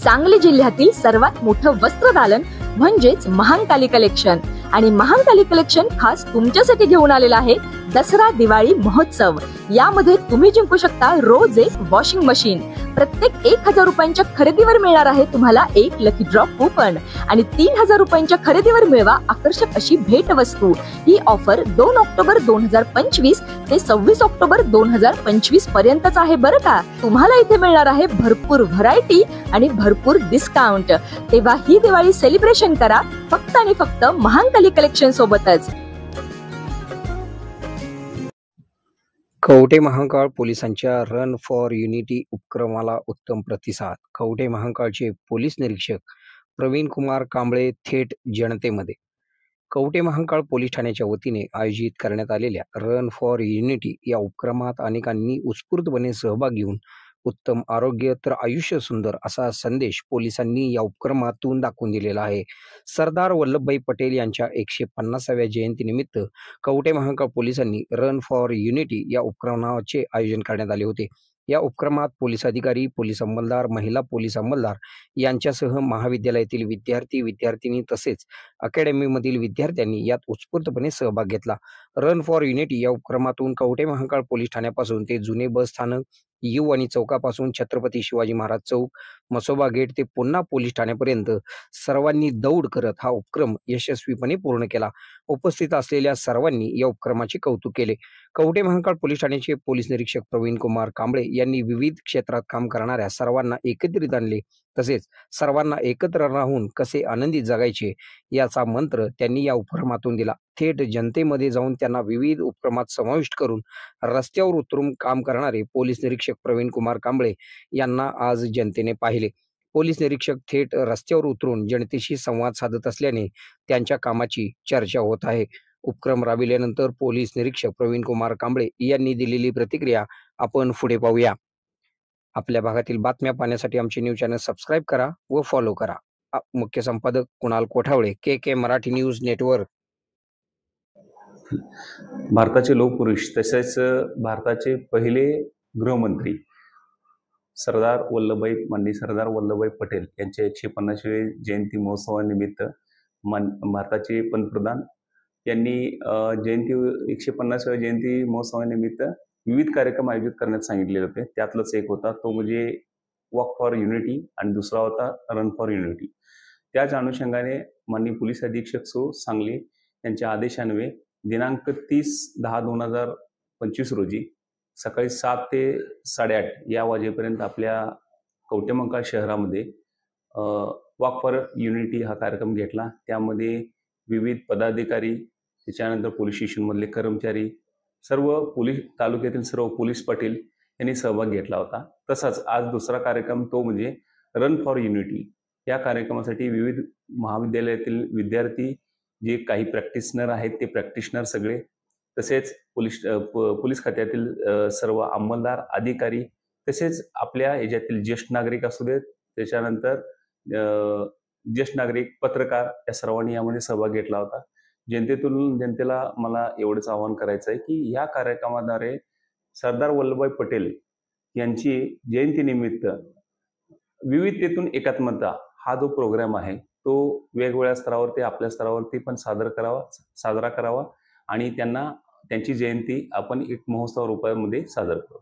सांगली जिल्ह्यातील सर्वात मोठं वस्त्रदालन म्हणजेच महांकाली कलेक्शन. आणि महांकाली कलेक्शन खास तुमच्यासाठी घेऊन आलेला आहे दसरा दिवाळी महोत्सव. यामध्ये तुम्ही जिंकू शकता रोज एक वॉशिंग मशीन. प्रत्येक 1000 रुपयांच्या खरेदीवर मिळणार आहे तुम्हाला एक लकी ड्रॉ कूपन आणि 3000 रुपयांच्या खरेदीवर मिळवा आकर्षक अशी भेट वस्तू. ही ऑफर 2 ऑक्टोबर 2025 ते 26 ऑक्टोबर 2025 पर्यंतच आहे बरं का. तुम्हाला इथे मिळणार आहे भरपूर व्हरायटी आणि भरपूर डिस्काउंट. तेव्हा ही दिवाळी सेलिब्रेशन करा फक्त आणि फक्त महांकाली कलेक्शन सोबतच. कवठे महांकाळ पोलिसांच्या रन फॉर युनिटी उपक्रमाला उत्तम प्रतिसाद. कवठे महांकाळचे पोलीस निरीक्षक प्रवीण कुमार कांबळे थेट जनतेमध्ये. कवठे महांकाळ पोलीस ठाण्याच्या वतीने आयोजित करण्यात आलेल्या रन फॉर युनिटी या उपक्रमात अनेकांनी उत्स्फूर्तपणे सहभाग घेऊन उत्तम आरोग्य तर आयुष्य सुंदर असा संदेश पोलिसांनी या उपक्रमातून दाखवून दिलेला आहे. सरदार वल्लभभाई पटेल यांच्या 150व्या जयंतीनिमित्त कवठे महांकाळ पोलिसांनी रन फॉर युनिटी या उपक्रमाचे आयोजन करण्यात आले होते. या उपक्रमात पोलीस अधिकारी, पोलीस अंमलदार, महिला पोलीस अंमलदार यांच्यासह महाविद्यालयातील विद्यार्थी, विद्यार्थिनी तसेच अकॅडमीमधील विद्यार्थ्यांनी यात उत्स्फूर्तपणे सहभाग घेतला. रन फॉर युनिटी या उपक्रमातून कवठे महांकाळ पोलीस ठाण्यापासून ते जुने बस स्थानक, यू आणि चौकापासून छत्रपती शिवाजी महाराज चौक, मसोबा गेट ते पुन्हा पोलीस ठाण्यापर्यंत सर्वांनी दौड करत हा उपक्रम यशस्वीपणे पूर्ण केला. उपस्थित असलेल्या सर्वांनी या उपक्रमाचे कौतुक केले. कवठे महांकाळ पोलीस ठाण्याचे पोलीस निरीक्षक प्रवीण कुमार कांबळे यांनी विविध क्षेत्रात काम करणाऱ्या सर्वांना एकत्रित आणले. तसेच सर्वांना एकत्र राहून कसे आनंदित जगायचे याचा मंत्र त्यांनी या उपक्रमातून दिला. थेट जनतेमध्ये जाऊन त्यांना विविध उपक्रमात समाविष्ट करून रस्त्यावर उतरून काम करणारे पोलीस निरीक्षक प्रवीण कुमार कांबळे यांना आज जनतेने पाहिले. पोलीस निरीक्षक थेट रस्त्यावर उतरून जनतेशी संवाद साधत असल्याने त्यांच्या कामाची चर्चा होत आहे. उपक्रम राबविल्यानंतर पोलीस निरीक्षक प्रवीण कुमार कांबळे यांनी दिलेली प्रतिक्रिया आपण पुढे पाहूया. आपल्या भागातील बातम्या पाहण्यासाठी आमचे न्यूज चॅनल सबस्क्राईब करा व फॉलो करा. मुख्य संपादक कुणाल कोठावळे, के मराठी न्यूज नेटवर्क. भारताचे लोकपुरुष तसेच भारताचे पहिले गृहमंत्री माननीय सरदार वल्लभभाई पटेल यांच्या 150वे जयंती महोत्सवानिमित्त भारताचे पंतप्रधान यांनी 150व्या जयंती महोत्सवानिमित्त विविध कार्यक्रम आयोजित करण्यात सांगितले होते. त्यातलाच एक होता तो म्हणजे वॉक फॉर युनिटी आणि दुसरा होता रन फॉर युनिटी. त्याच अनुषंगाने माननीय पोलीस अधीक्षक सो सांगली यांच्या आदेशान्वये दिनांक 30/10/2025 रोजी सकाळी 7 ते 8:30 या वाजेपर्यंत आपल्या कवठे महांकाळ शहरामध्ये वॉक फॉर युनिटी हा कार्यक्रम घेतला. त्यामध्ये विविध पदाधिकारी, त्याच्यानंतर पोलीस स्टेशनमधले कर्मचारी, सर्व पोलीस तालुक्यातील सर्व पोलीस पाटील यांनी सहभाग घेतला होता. तसाच आज दुसरा कार्यक्रम तो म्हणजे रन फॉर युनिटी. या कार्यक्रमासाठी विविध महाविद्यालयातील विद्यार्थी, जे काही प्रॅक्टिशनर आहेत ते प्रॅक्टिशनर सगळे, तसेच पोलीस खात्यातील सर्व अंमलदार, अधिकारी, तसेच आपल्या याच्यातील ज्येष्ठ नागरिक असू देत, त्याच्यानंतर ज्येष्ठ नागरिक, पत्रकार या सर्वांनी यामध्ये सहभाग घेतला होता. जनतेला मला एवढंच आवाहन करायचं आहे की या कार्यक्रमाद्वारे सरदार वल्लभभाई पटेल यांची जयंतीनिमित्त विविधतेतून एकात्मता हा जो प्रोग्राम आहे तो वेगवेगळ्या स्तरावरती, आपल्या स्तरावरती पण साजरा करावा आणि त्यांची जयंती आपण एक महोत्सव रूपामध्ये साजरा करू.